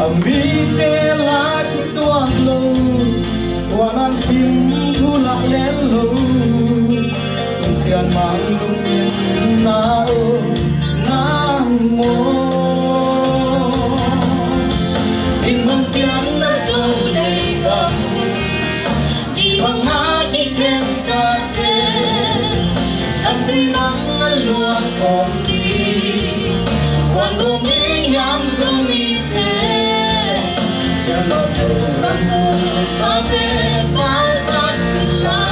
Amite lagi tuang lo, tuanan sim tulak lelo, kunsian manglung nao nang mo. Imang tiang na solay ka, imang makikin sa atin, at tulang aluan kong di, huwag umiyang sumite. Selamat sampai pasat bila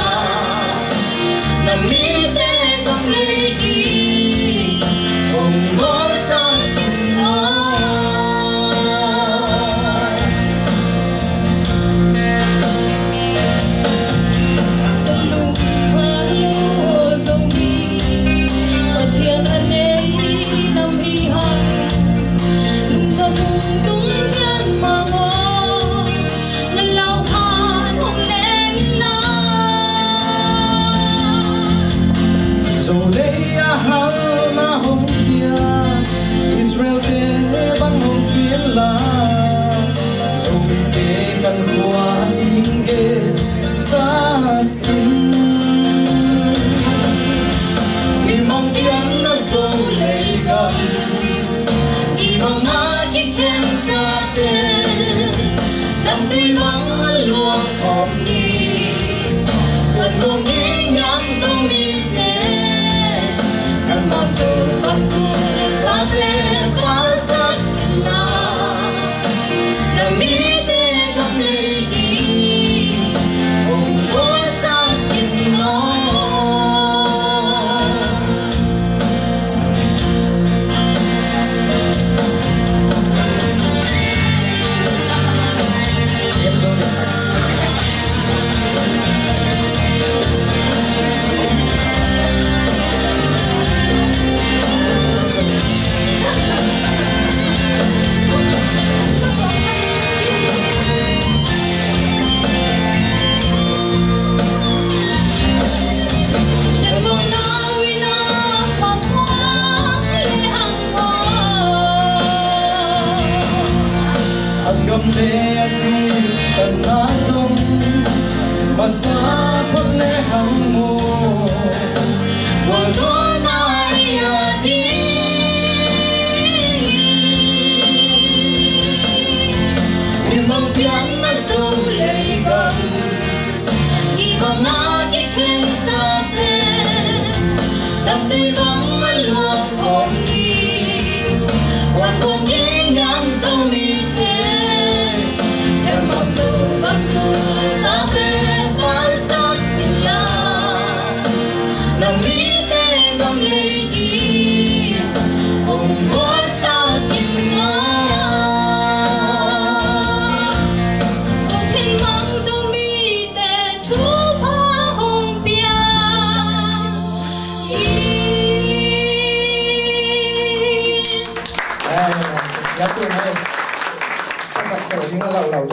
namite kang lady Kongo sa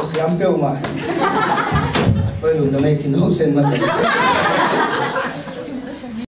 Siam Piu mà, bây giờ nó này kinh hậu sen mà